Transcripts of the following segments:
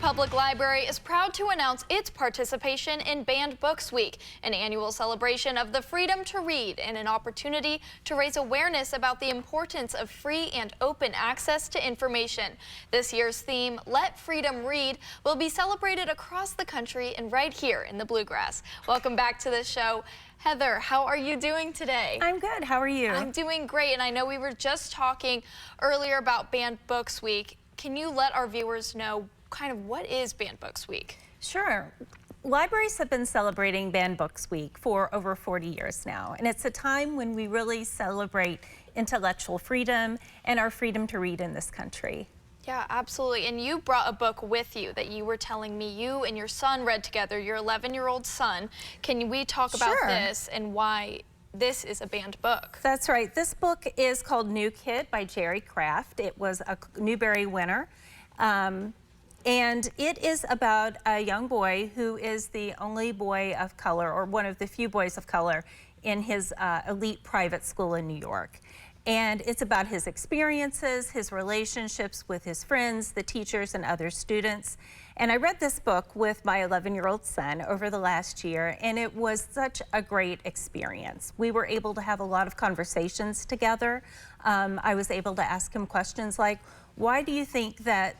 Public Library is proud to announce its participation in Banned Books Week, an annual celebration of the freedom to read and an opportunity to raise awareness about the importance of free and open access to information. This year's theme, Let Freedom Read, will be celebrated across the country and right here in the Bluegrass. Welcome back to the show. Heather, how are you doing today? I'm good. How are you? I'm doing great, and I know we were just talking earlier about Banned Books Week. Can you let our viewers know kind of what is Banned Books Week? Sure. Libraries have been celebrating Banned Books Week for over 40 years now, and it's a time when we really celebrate intellectual freedom and our freedom to read in this country. Yeah, absolutely. And you brought a book with you that you were telling me you and your son read together, your 11-year-old son. Can we talk about this and why this is a banned book? That's right. This book is called New Kid by Jerry Craft. It was a Newbery winner. And it is about a young boy who is the only boy of color, or one of the few boys of color, in his elite private school in New York. And it's about his experiences, his relationships with his friends, the teachers, and other students. And I read this book with my 11-year-old son over the last year, and it was such a great experience. We were able to have a lot of conversations together. I was able to ask him questions like, why do you think that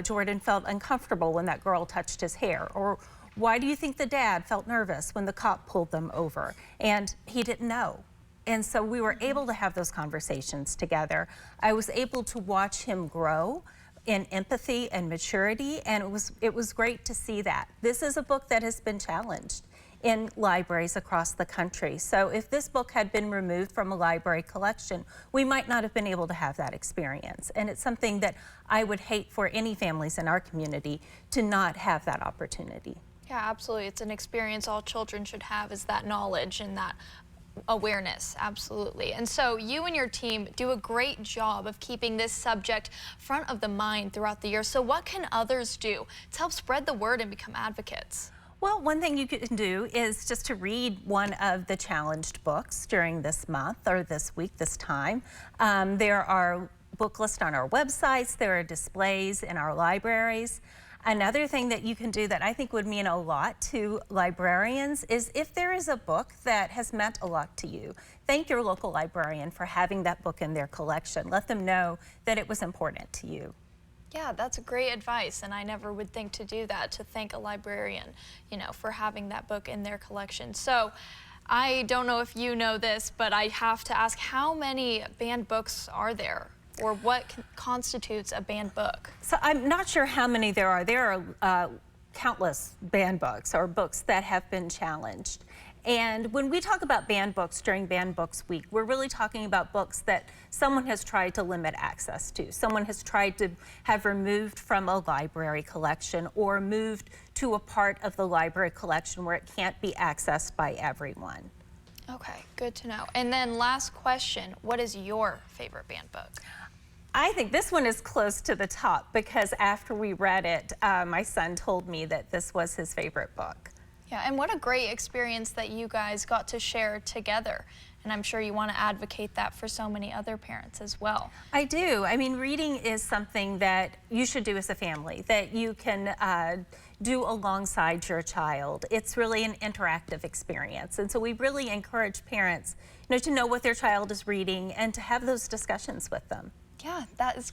Jordan felt uncomfortable when that girl touched his hair? Or why do you think the dad felt nervous when the cop pulled them over? And he didn't know. And so we were able to have those conversations together. I was able to watch him grow in empathy and maturity, and it was great to see that. This is a book that has been challenged in libraries across the country. So if this book had been removed from a library collection, we might not have been able to have that experience. And it's something that I would hate for any families in our community to not have that opportunity. Yeah, absolutely. It's an experience all children should have, is that knowledge and that awareness, absolutely. And so you and your team do a great job of keeping this subject front of the mind throughout the year. So what can others do to help spread the word and become advocates? Well, one thing you can do is just to read one of the challenged books during this month or this week, this time. There are book lists on our websites, there are displays in our libraries. Another thing that you can do that I think would mean a lot to librarians is if there is a book that has meant a lot to you, thank your local librarian for having that book in their collection. Let them know that it was important to you. Yeah, that's great advice, and I never would think to do that, to thank a librarian, you know, for having that book in their collection. So I don't know if you know this, but I have to ask, how many banned books are there? Or what constitutes a banned book? So I'm not sure how many there are. There are countless banned books or books that have been challenged. And when we talk about banned books during Banned Books Week, we're really talking about books that someone has tried to limit access to. Someone has tried to have removed from a library collection or moved to a part of the library collection where it can't be accessed by everyone. Okay, good to know. And then last question, what is your favorite banned book? I think this one is close to the top because after we read it, my son told me that this was his favorite book. Yeah, and what a great experience that you guys got to share together. And I'm sure you want to advocate that for so many other parents as well. I do. I mean, reading is something that you should do as a family, that you can do alongside your child. It's really an interactive experience. And so we really encourage parents, to know what their child is reading and to have those discussions with them. Yeah, that is